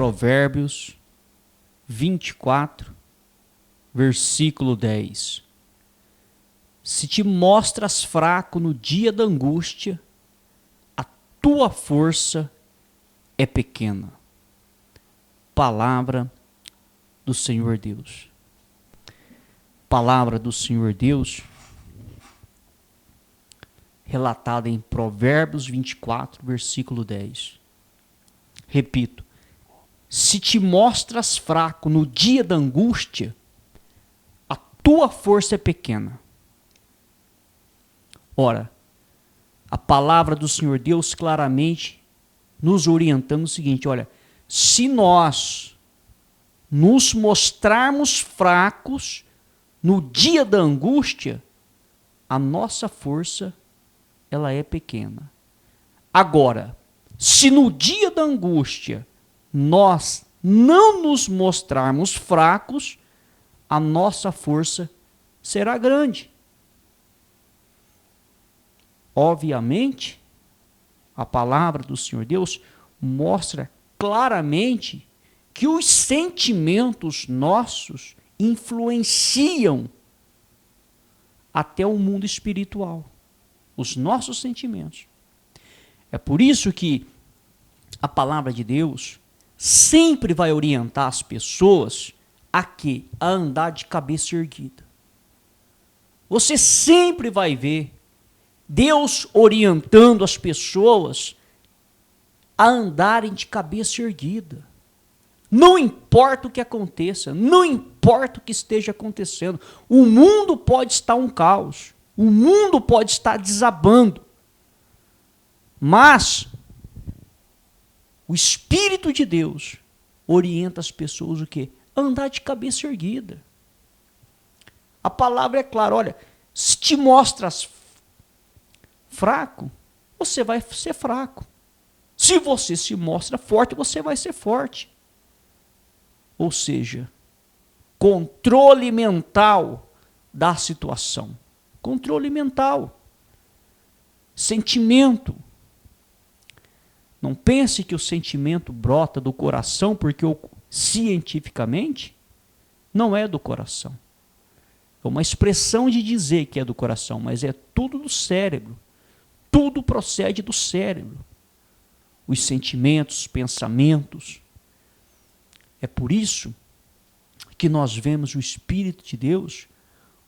Provérbios 24, versículo 10. Se te mostras fraco no dia da angústia, a tua força é pequena. Palavra do Senhor Deus. Palavra do Senhor Deus, relatada em Provérbios 24, versículo 10. Repito, se te mostras fraco no dia da angústia, a tua força é pequena. Ora, a palavra do Senhor Deus claramente nos orientando o seguinte, olha, se nós nos mostrarmos fracos no dia da angústia, a nossa força ela é pequena. Agora, se no dia da angústia nós não nos mostrarmos fracos, a nossa força será grande. Obviamente, a palavra do Senhor Deus mostra claramente que os sentimentos nossos influenciam até o mundo espiritual. Os nossos sentimentos. É por isso que a palavra de Deus sempre vai orientar as pessoas a quê? A andar de cabeça erguida. Você sempre vai ver Deus orientando as pessoas a andarem de cabeça erguida. Não importa o que aconteça, não importa o que esteja acontecendo, o mundo pode estar um caos, o mundo pode estar desabando, mas o Espírito de Deus orienta as pessoas o quê? A andar de cabeça erguida. A palavra é clara, olha, se te mostras fraco, você vai ser fraco. Se você se mostra forte, você vai ser forte. Ou seja, controle mental da situação. Controle mental. Sentimento. Não pense que o sentimento brota do coração, porque cientificamente não é do coração. É uma expressão de dizer que é do coração, mas é tudo do cérebro. Tudo procede do cérebro. Os sentimentos, os pensamentos. É por isso que nós vemos o Espírito de Deus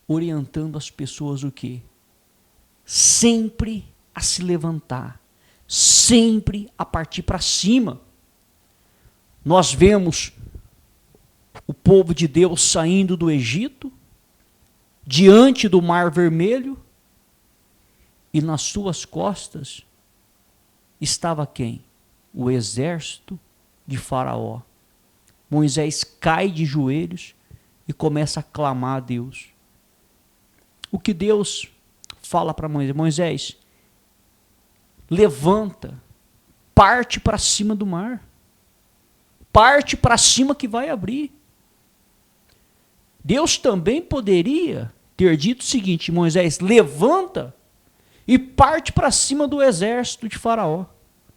orientando as pessoas o quê? Sempre a se levantar, sempre a partir para cima. Nós vemos o povo de Deus saindo do Egito, diante do Mar Vermelho, e nas suas costas estava quem? O exército de Faraó. Moisés cai de joelhos e começa a clamar a Deus. O que Deus fala para Moisés? Moisés, levanta, parte para cima do mar. Parte para cima que vai abrir. Deus também poderia ter dito o seguinte, Moisés, levanta e parte para cima do exército de Faraó.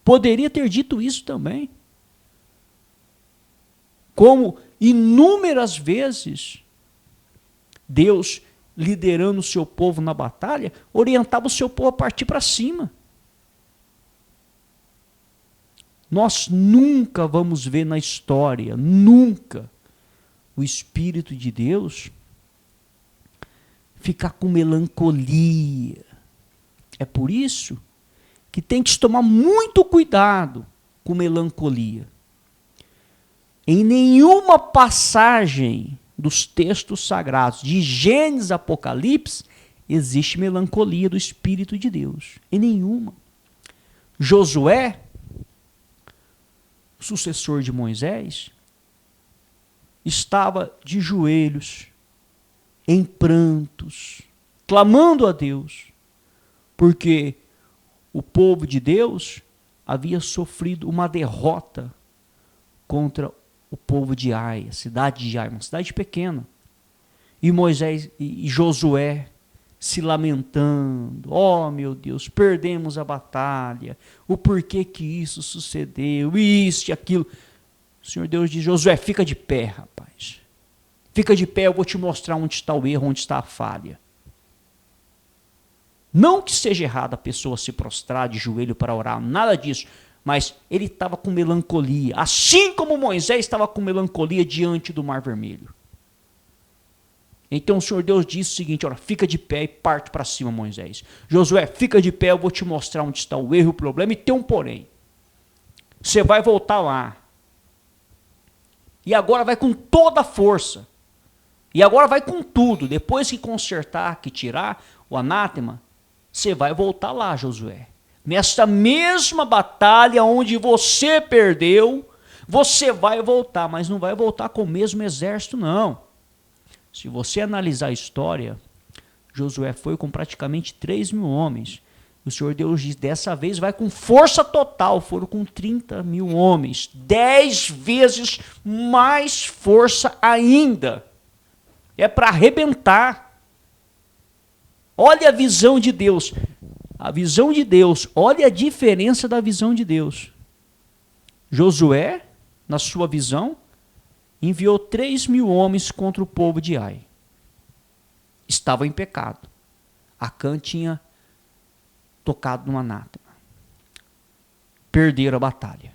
Poderia ter dito isso também. Como inúmeras vezes Deus, liderando o seu povo na batalha, orientava o seu povo a partir para cima. Nós nunca vamos ver na história, nunca, o Espírito de Deus ficar com melancolia. É por isso que tem que se tomar muito cuidado com melancolia. Em nenhuma passagem dos textos sagrados, de Gênesis a Apocalipse, existe melancolia do Espírito de Deus. Em nenhuma. Josué, sucessor de Moisés, estava de joelhos, em prantos, clamando a Deus, porque o povo de Deus havia sofrido uma derrota contra o povo de Ai, a cidade de Ai, uma cidade pequena. E Moisés e Josué se lamentando, meu Deus, perdemos a batalha, o porquê que isso sucedeu, isso e aquilo. O Senhor Deus diz: Josué, fica de pé, rapaz. Fica de pé, eu vou te mostrar onde está o erro, onde está a falha. Não que seja errado a pessoa se prostrar de joelho para orar, nada disso. Mas ele estava com melancolia, assim como Moisés estava com melancolia diante do Mar Vermelho. Então o Senhor Deus disse o seguinte: olha, fica de pé e parte para cima, Moisés. Josué, fica de pé, eu vou te mostrar onde está o erro, o problema, e tem um porém. Você vai voltar lá. E agora vai com toda a força. E agora vai com tudo. Depois que consertar, que tirar o anátema, você vai voltar lá, Josué. Nesta mesma batalha onde você perdeu, você vai voltar, mas não vai voltar com o mesmo exército, não. Se você analisar a história, Josué foi com praticamente 3.000 homens. O Senhor Deus diz: dessa vez vai com força total, foram com 30.000 homens. 10 vezes mais força ainda. É para arrebentar. Olha a visão de Deus. A visão de Deus, olha a diferença da visão de Deus. Josué, na sua visão, enviou 3.000 homens contra o povo de Ai. Estava em pecado. Acã tinha tocado no anátema. Perderam a batalha.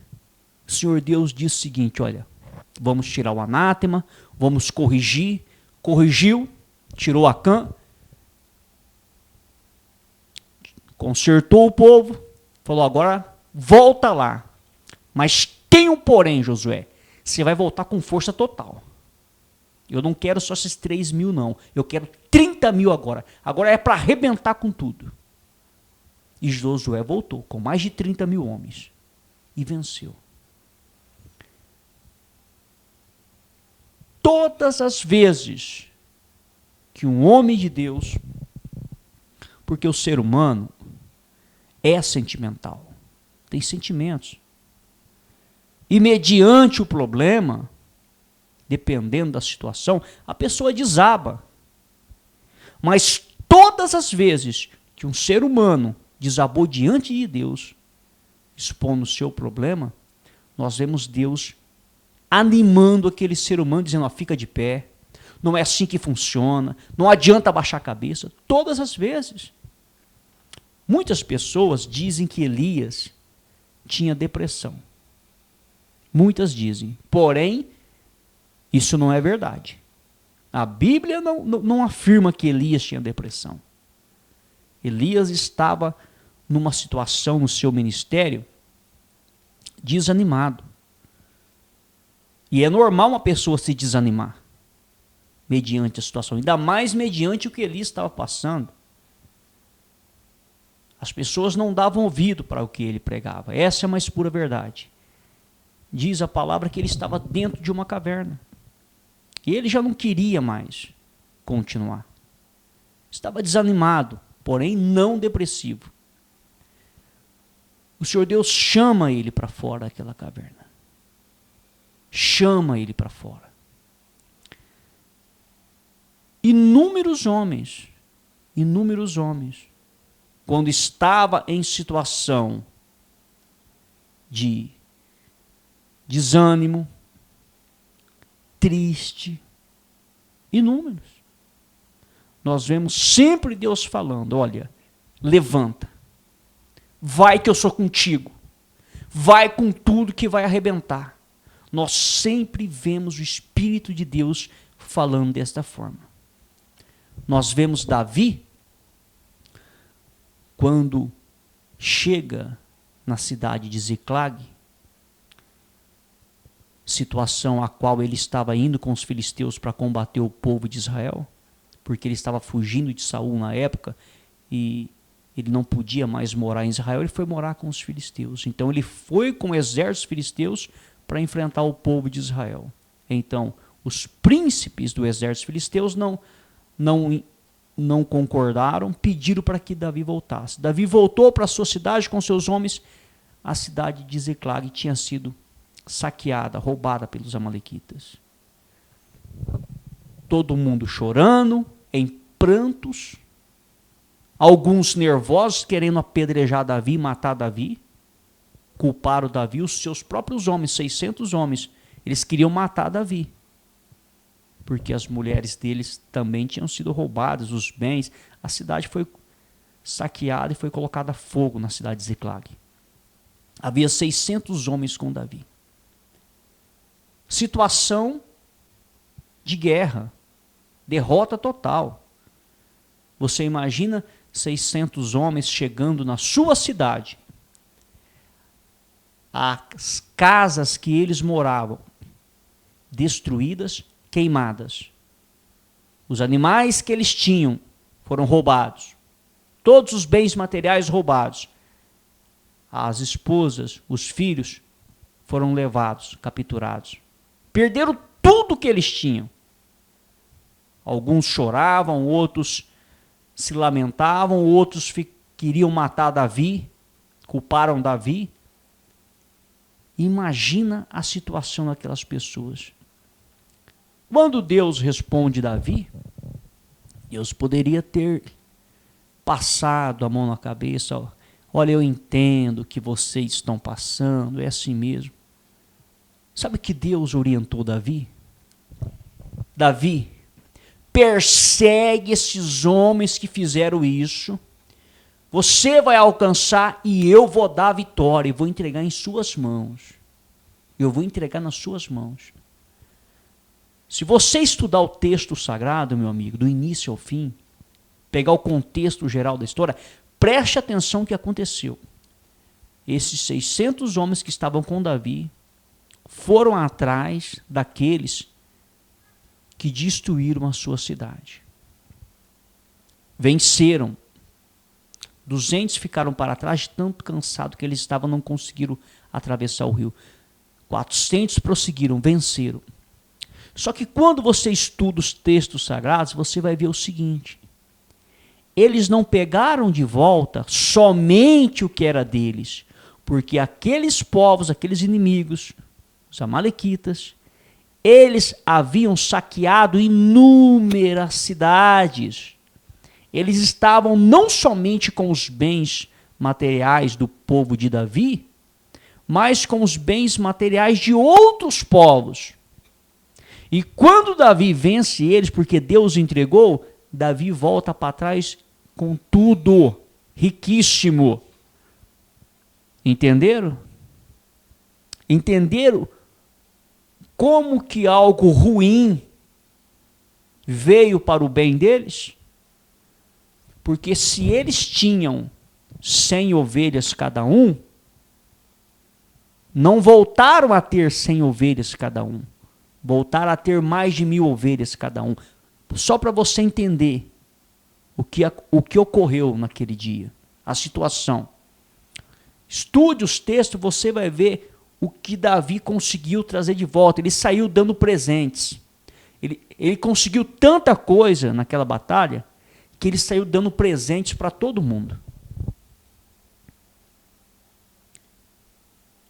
O Senhor Deus disse o seguinte: olha, vamos tirar o anátema, vamos corrigir. Corrigiu, tirou Acã, consertou o povo, falou: agora volta lá. Mas tem um porém, Josué. Você vai voltar com força total. Eu não quero só esses 3.000, não. Eu quero 30.000 agora. Agora é para arrebentar com tudo. E Josué voltou com mais de 30.000 homens. E venceu. Todas as vezes que um homem de Deus, porque o ser humano é sentimental, tem sentimentos. E mediante o problema, dependendo da situação, a pessoa desaba. Mas todas as vezes que um ser humano desabou diante de Deus, expondo o seu problema, nós vemos Deus animando aquele ser humano, dizendo: ó, fica de pé, não é assim que funciona, não adianta abaixar a cabeça. Todas as vezes. Muitas pessoas dizem que Elias tinha depressão. Muitas dizem. Porém, isso não é verdade. A Bíblia não afirma que Elias tinha depressão. Elias estava numa situação no seu ministério desanimado. E é normal uma pessoa se desanimar mediante a situação, ainda mais mediante o que Elias estava passando. As pessoas não davam ouvido para o que ele pregava. Essa é a mais pura verdade. Diz a palavra que ele estava dentro de uma caverna. E ele já não queria mais continuar. Estava desanimado, porém não depressivo. O Senhor Deus chama ele para fora daquela caverna. Chama ele para fora. Inúmeros homens, quando estava em situação de desânimo, triste, inúmeros. Nós vemos sempre Deus falando: olha, levanta, vai que eu sou contigo, vai com tudo que vai arrebentar. Nós sempre vemos o Espírito de Deus falando desta forma. Nós vemos Davi, quando chega na cidade de Ziclag, situação a qual ele estava indo com os filisteus para combater o povo de Israel, porque ele estava fugindo de Saul na época e ele não podia mais morar em Israel, ele foi morar com os filisteus. Então ele foi com o exército filisteus para enfrentar o povo de Israel. Então os príncipes do exército filisteus não concordaram, pediram para que Davi voltasse. Davi voltou para a sua cidade com seus homens. A cidade de Ziclag tinha sido saqueada, roubada pelos amalequitas. Todo mundo chorando, em prantos, alguns nervosos, querendo apedrejar Davi, matar Davi, culparam Davi, os seus próprios homens, 600 homens, Eles queriam matar Davi, porque as mulheres deles também tinham sido roubadas, os bens. A cidade foi saqueada e foi colocada a fogo na cidade de Ziclag. Havia 600 homens com Davi. Situação de guerra, derrota total. Você imagina 600 homens chegando na sua cidade, as casas que eles moravam destruídas, queimadas. Os animais que eles tinham foram roubados. Todos os bens materiais roubados. As esposas, os filhos foram levados, capturados. Perderam tudo que eles tinham. Alguns choravam, outros se lamentavam, outros queriam matar Davi, culparam Davi. Imagina a situação daquelas pessoas. Quando Deus responde Davi, Deus poderia ter passado a mão na cabeça. Olha, eu entendo o que vocês estão passando, é assim mesmo. Sabe que Deus orientou Davi? Davi, persegue esses homens que fizeram isso. Você vai alcançar e eu vou dar a vitória e vou entregar em suas mãos. Eu vou entregar nas suas mãos. Se você estudar o texto sagrado, meu amigo, do início ao fim, pegar o contexto geral da história, preste atenção no que aconteceu. Esses 600 homens que estavam com Davi foram atrás daqueles que destruíram a sua cidade. Venceram. 200 ficaram para trás, de tanto cansado que eles estavam, não conseguiram atravessar o rio. 400 prosseguiram, venceram. Só que quando você estuda os textos sagrados, você vai ver o seguinte: eles não pegaram de volta somente o que era deles, porque aqueles povos, aqueles inimigos, os amalequitas, eles haviam saqueado inúmeras cidades. Eles estavam não somente com os bens materiais do povo de Davi, mas com os bens materiais de outros povos. E quando Davi vence eles, porque Deus entregou, Davi volta para trás com tudo, riquíssimo. Entenderam? Entenderam como que algo ruim veio para o bem deles? Porque se eles tinham 100 ovelhas cada um, não voltaram a ter 100 ovelhas cada um. Voltaram a ter mais de 1000 ovelhas cada um. Só para você entender o que ocorreu naquele dia. A situação. Estude os textos, você vai ver o que Davi conseguiu trazer de volta. Ele saiu dando presentes. Ele conseguiu tanta coisa naquela batalha, que ele saiu dando presentes para todo mundo.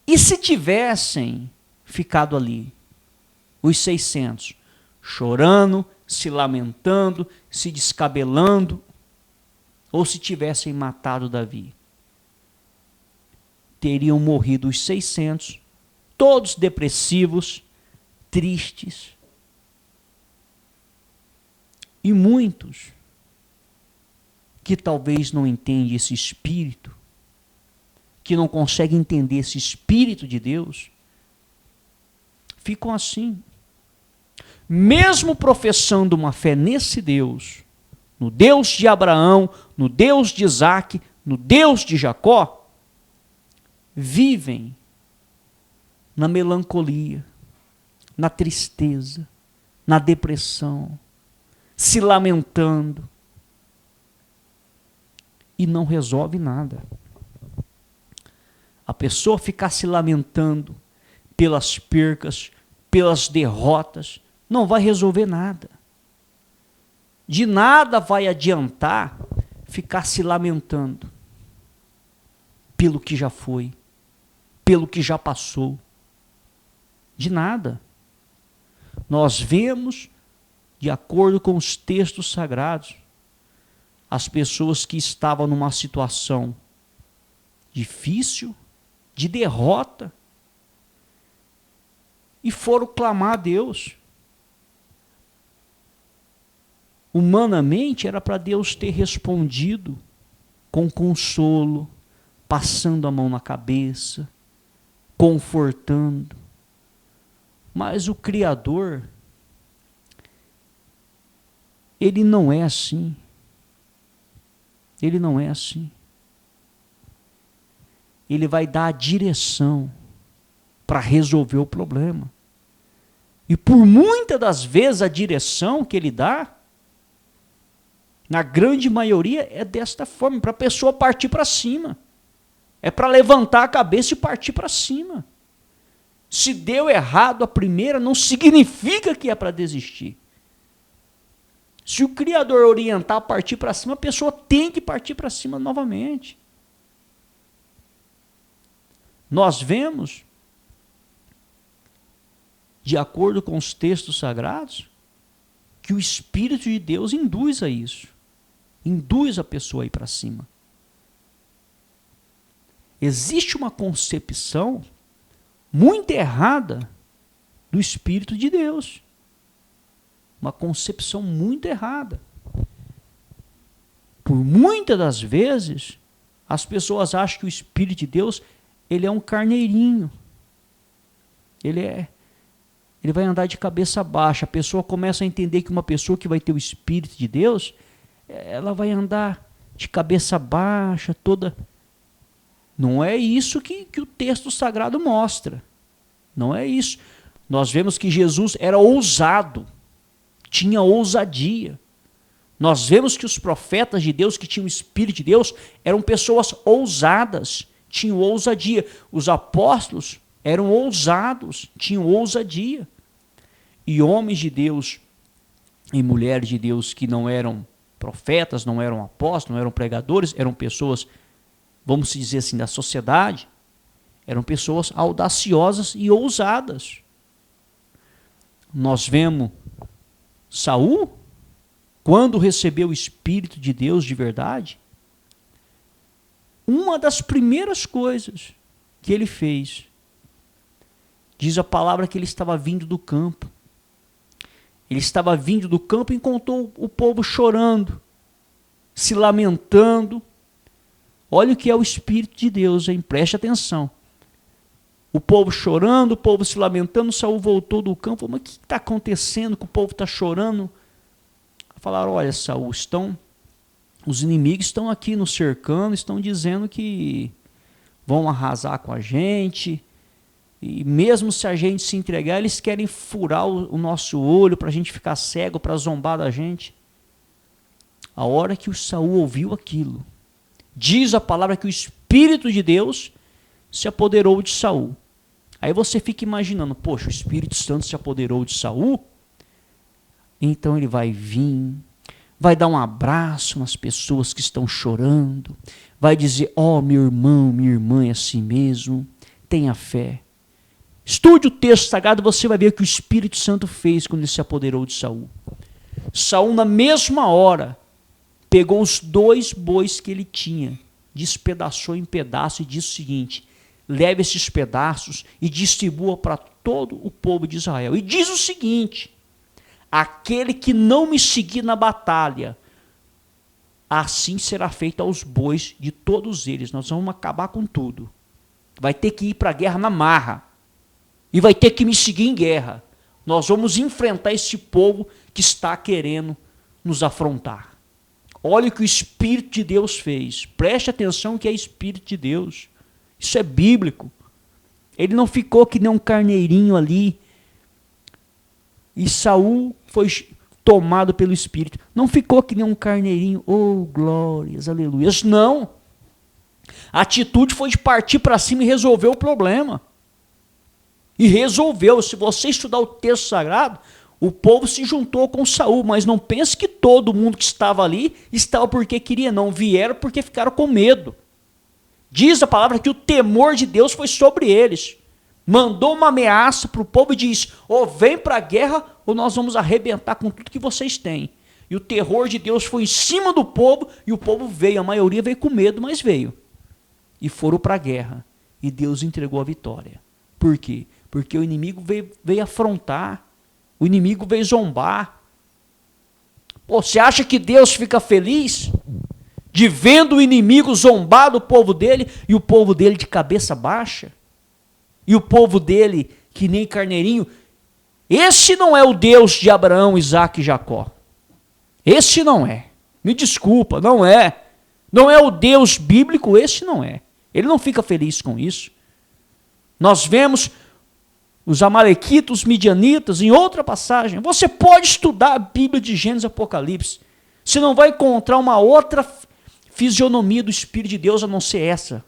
E se tivessem ficado ali, os 600, chorando, se lamentando, se descabelando, ou se tivessem matado Davi, teriam morrido os 600, todos depressivos, tristes, e muitos que talvez não entendem esse espírito, que não conseguem entender esse espírito de Deus, ficam assim. Mesmo professando uma fé nesse Deus, no Deus de Abraão, no Deus de Isaac, no Deus de Jacó, vivem na melancolia, na tristeza, na depressão, se lamentando, e não resolve nada. A pessoa ficar se lamentando pelas percas, pelas derrotas, não vai resolver nada. De nada vai adiantar ficar se lamentando pelo que já foi, pelo que já passou. De nada. Nós vemos, de acordo com os textos sagrados, as pessoas que estavam numa situação difícil, de derrota, e foram clamar a Deus. Humanamente era para Deus ter respondido com consolo, passando a mão na cabeça, confortando. Mas o Criador, ele não é assim. Ele não é assim. Ele vai dar a direção para resolver o problema. E por muitas das vezes a direção que ele dá, na grande maioria, é desta forma, para a pessoa partir para cima. É para levantar a cabeça e partir para cima. Se deu errado a primeira, não significa que é para desistir. Se o Criador orientar a partir para cima, a pessoa tem que partir para cima novamente. Nós vemos, de acordo com os textos sagrados, que o Espírito de Deus induz a isso. Induz a pessoa a ir para cima. Existe uma concepção muito errada do Espírito de Deus. Uma concepção muito errada. Por muitas das vezes, as pessoas acham que o Espírito de Deus, ele é um carneirinho. Ele vai andar de cabeça baixa. A pessoa começa a entender que uma pessoa que vai ter o Espírito de Deus, ela vai andar de cabeça baixa, toda... Não é isso que o texto sagrado mostra. Não é isso. Nós vemos que Jesus era ousado, tinha ousadia. Nós vemos que os profetas de Deus, que tinham o Espírito de Deus, eram pessoas ousadas, tinham ousadia. Os apóstolos eram ousados, tinham ousadia. E homens de Deus e mulheres de Deus que não eram profetas, não eram apóstolos, não eram pregadores, eram pessoas, vamos dizer assim, da sociedade, eram pessoas audaciosas e ousadas. Nós vemos Saul, quando recebeu o Espírito de Deus de verdade, uma das primeiras coisas que ele fez, diz a palavra que ele estava vindo do campo. Ele estava vindo do campo e encontrou o povo chorando, se lamentando. Olha o que é o Espírito de Deus, hein? Preste atenção. O povo chorando, o povo se lamentando. Saul voltou do campo, falou, mas o que está acontecendo que o povo está chorando? Falaram, olha, Saul, os inimigos estão aqui nos cercando, estão dizendo que vão arrasar com a gente, e mesmo se a gente se entregar, eles querem furar o nosso olho para a gente ficar cego, para zombar da gente. A hora que o Saul ouviu aquilo, diz a palavra que o Espírito de Deus se apoderou de Saul. Aí você fica imaginando, poxa, o Espírito Santo se apoderou de Saul? Então ele vai vir, vai dar um abraço nas pessoas que estão chorando, vai dizer, ó, meu irmão, minha irmã, é assim mesmo, tenha fé. Estude o texto sagrado, você vai ver o que o Espírito Santo fez quando ele se apoderou de Saul. Saul, na mesma hora, pegou os 2 bois que ele tinha, despedaçou em pedaços e disse o seguinte, leve esses pedaços e distribua para todo o povo de Israel. E diz o seguinte, aquele que não me seguir na batalha, assim será feito aos bois de todos eles. Nós vamos acabar com tudo. Vai ter que ir para a guerra na marra. E vai ter que me seguir em guerra. Nós vamos enfrentar esse povo que está querendo nos afrontar. Olha o que o Espírito de Deus fez. Preste atenção que é Espírito de Deus. Isso é bíblico. Ele não ficou que nem um carneirinho ali. E Saul foi tomado pelo Espírito. Não ficou que nem um carneirinho. Oh, glórias, aleluias. Não. A atitude foi de partir para cima e resolver o problema. E resolveu. Se você estudar o texto sagrado, o povo se juntou com Saul, mas não pense que todo mundo que estava ali estava porque queria, não. Vieram porque ficaram com medo. Diz a palavra que o temor de Deus foi sobre eles. Mandou uma ameaça para o povo e diz, ou vem para a guerra ou nós vamos arrebentar com tudo que vocês têm. E o terror de Deus foi em cima do povo e o povo veio. A maioria veio com medo, mas veio. E foram para a guerra. E Deus entregou a vitória. Por quê? Porque o inimigo veio afrontar, o inimigo veio zombar. Pô, você acha que Deus fica feliz de vendo o inimigo zombar do povo dele e o povo dele de cabeça baixa? E o povo dele que nem carneirinho? Esse não é o Deus de Abraão, Isaque e Jacó. Esse não é. Me desculpa, não é. Não é o Deus bíblico, esse não é. Ele não fica feliz com isso. Nós vemos os amalequitas, os midianitas, em outra passagem. Você pode estudar a Bíblia de Gênesis e Apocalipse. Você não vai encontrar uma outra fisionomia do Espírito de Deus a não ser essa.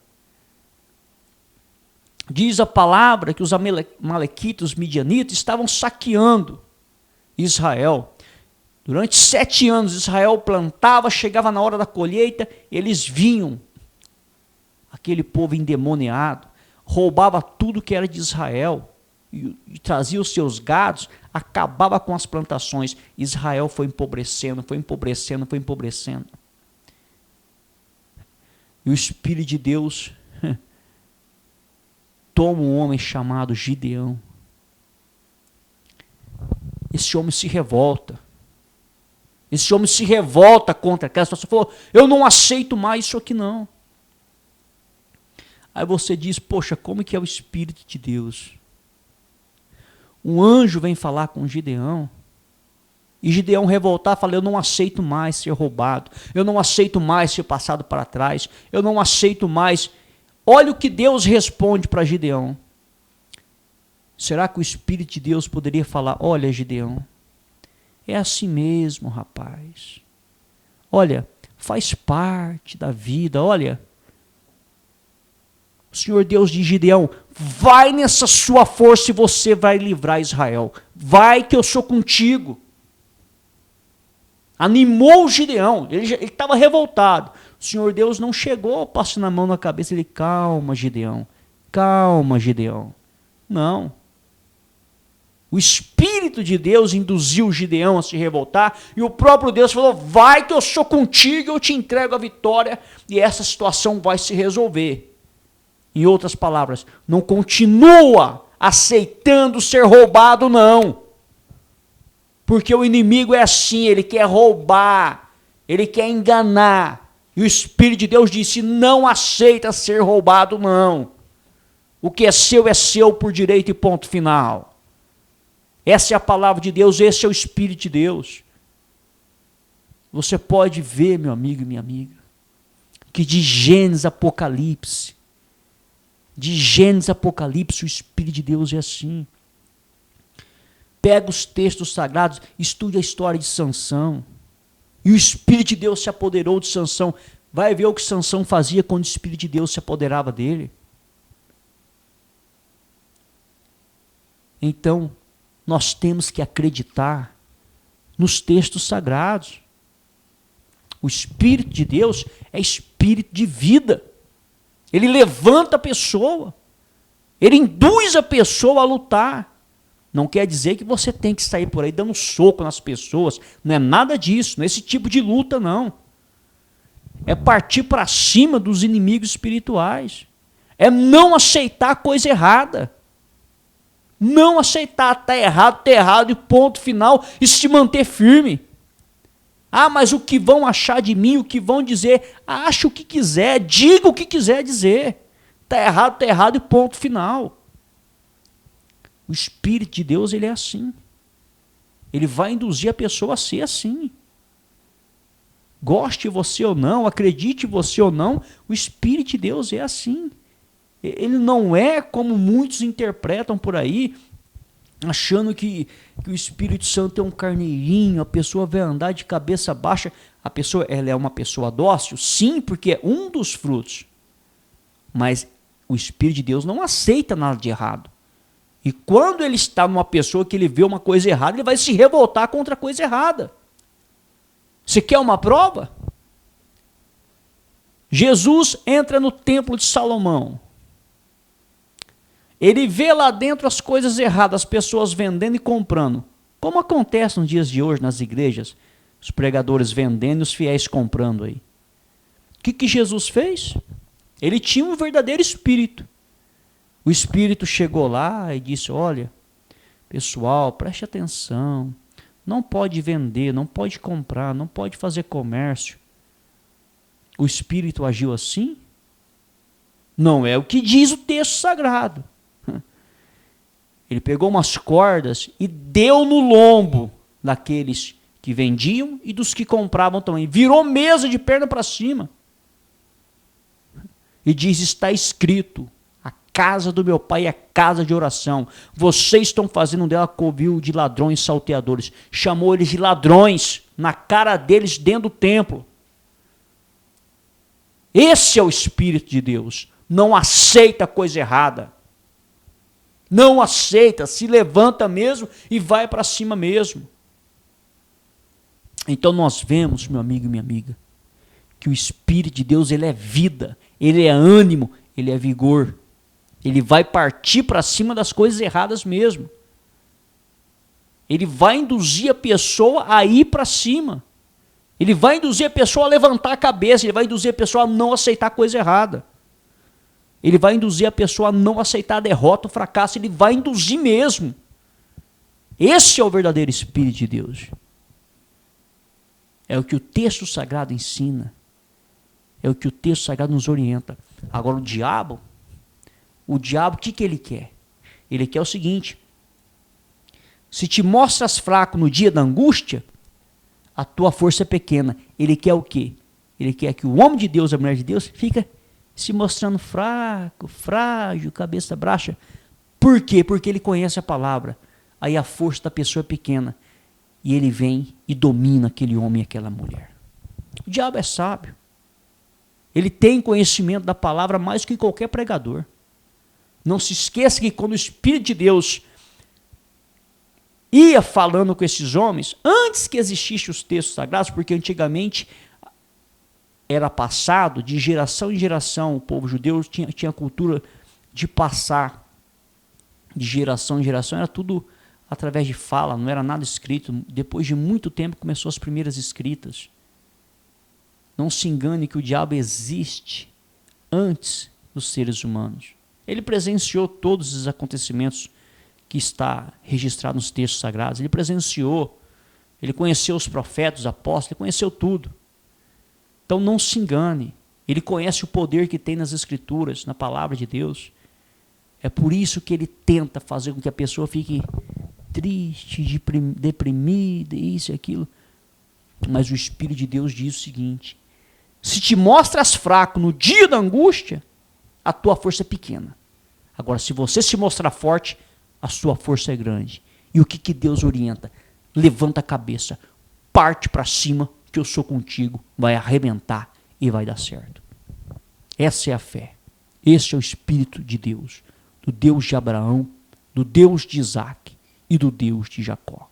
Diz a palavra que os amalequitas, os midianitas, estavam saqueando Israel. Durante 7 anos, Israel plantava, chegava na hora da colheita, eles vinham, aquele povo endemoniado, roubava tudo que era de Israel, e trazia os seus gados, acabava com as plantações. Israel foi empobrecendo, foi empobrecendo, foi empobrecendo. E o Espírito de Deus toma um homem chamado Gideão. Esse homem se revolta. Esse homem se revolta contra aquela situação. Falou, eu não aceito mais isso aqui não. Aí você diz, poxa, como que é o Espírito de Deus? Um anjo vem falar com Gideão. E Gideão revoltar, fala, eu não aceito mais ser roubado. Eu não aceito mais ser passado para trás. Eu não aceito mais. Olha o que Deus responde para Gideão. Será que o Espírito de Deus poderia falar, olha Gideão, é assim mesmo, rapaz. Olha, faz parte da vida, olha. O Senhor Deus de Gideão, vai nessa sua força e você vai livrar Israel. Vai que eu sou contigo. Animou Gideão, ele estava revoltado. O Senhor Deus não chegou passando a mão na cabeça, ele, calma Gideão, não. O Espírito de Deus induziu Gideão a se revoltar, e o próprio Deus falou, vai que eu sou contigo, eu te entrego a vitória, e essa situação vai se resolver. Em outras palavras, não continua aceitando ser roubado, não. Porque o inimigo é assim, ele quer roubar, ele quer enganar. E o Espírito de Deus disse, não aceita ser roubado, não. O que é seu por direito e ponto final. Essa é a palavra de Deus, esse é o Espírito de Deus. Você pode ver, meu amigo e minha amiga, que de Gênesis a Apocalipse, o Espírito de Deus é assim. Pega os textos sagrados, estude a história de Sansão. E o Espírito de Deus se apoderou de Sansão. Vai ver o que Sansão fazia quando o Espírito de Deus se apoderava dele. Então, nós temos que acreditar nos textos sagrados. O Espírito de Deus é espírito de vida. Ele levanta a pessoa. Ele induz a pessoa a lutar. Não quer dizer que você tem que sair por aí dando soco nas pessoas. Não é nada disso. Não é esse tipo de luta, não. É partir para cima dos inimigos espirituais. É não aceitar coisa errada. Não aceitar, está errado, e ponto final, e se manter firme. Ah, mas o que vão achar de mim, o que vão dizer? Ache o que quiser, diga o que quiser dizer. Está errado, e ponto final. O Espírito de Deus, ele é assim. Ele vai induzir a pessoa a ser assim. Goste você ou não, acredite você ou não, o Espírito de Deus é assim. Ele não é como muitos interpretam por aí, achando que o Espírito Santo é um carneirinho, a pessoa vai andar de cabeça baixa. A pessoa, ela é uma pessoa dócil? Sim, porque é um dos frutos. Mas o Espírito de Deus não aceita nada de errado. E quando ele está numa pessoa que ele vê uma coisa errada, ele vai se revoltar contra a coisa errada. Você quer uma prova? Jesus entra no templo de Salomão. Ele vê lá dentro as coisas erradas, as pessoas vendendo e comprando. Como acontece nos dias de hoje nas igrejas, os pregadores vendendo e os fiéis comprando aí. O que Jesus fez? Ele tinha um verdadeiro espírito. O Espírito chegou lá e disse: olha, pessoal, preste atenção, não pode vender, não pode comprar, não pode fazer comércio. O Espírito agiu assim? Não é o que diz o texto sagrado. Ele pegou umas cordas e deu no lombo daqueles que vendiam e dos que compravam também. Virou mesa de perna para cima. E diz: está escrito, a casa do meu pai é casa de oração. Vocês estão fazendo dela covil de ladrões salteadores. Chamou eles de ladrões na cara deles dentro do templo. Esse é o Espírito de Deus. Não aceita coisa errada. Não aceita, se levanta mesmo e vai para cima mesmo. Então nós vemos, meu amigo e minha amiga, que o Espírito de Deus, ele é vida, ele é ânimo, ele é vigor. Ele vai partir para cima das coisas erradas mesmo. Ele vai induzir a pessoa a ir para cima. Ele vai induzir a pessoa a levantar a cabeça, ele vai induzir a pessoa a não aceitar coisa errada. Ele vai induzir a pessoa a não aceitar a derrota, o fracasso, ele vai induzir mesmo. Esse é o verdadeiro Espírito de Deus. É o que o texto sagrado ensina. É o que o texto sagrado nos orienta. Agora o diabo, o que ele quer? Ele quer o seguinte: se te mostras fraco no dia da angústia, a tua força é pequena. Ele quer o quê? Ele quer que o homem de Deus, a mulher de Deus, fica se mostrando fraco, frágil, cabeça baixa. Por quê? Porque ele conhece a palavra. Aí a força da pessoa é pequena. E ele vem e domina aquele homem e aquela mulher. O diabo é sábio. Ele tem conhecimento da palavra mais que qualquer pregador. Não se esqueça que quando o Espírito de Deus ia falando com esses homens, antes que existissem os textos sagrados, porque antigamente era passado de geração em geração, o povo judeu tinha a cultura de passar de geração em geração, era tudo através de fala, não era nada escrito. Depois de muito tempo começou as primeiras escritas. Não se engane que o diabo existe antes dos seres humanos. Ele presenciou todos os acontecimentos que está registrado nos textos sagrados. Ele presenciou, ele conheceu os profetas, os apóstolos, ele conheceu tudo. Então não se engane, ele conhece o poder que tem nas escrituras, na palavra de Deus. É por isso que ele tenta fazer com que a pessoa fique triste, deprimida, isso e aquilo. Mas o Espírito de Deus diz o seguinte: se te mostras fraco no dia da angústia, a tua força é pequena. Agora, se você se mostrar forte, a sua força é grande. E o que Deus orienta? Levanta a cabeça, parte para cima, que eu sou contigo, vai arrebentar e vai dar certo. Essa é a fé. Esse é o Espírito de Deus, do Deus de Abraão, do Deus de Isaac e do Deus de Jacó.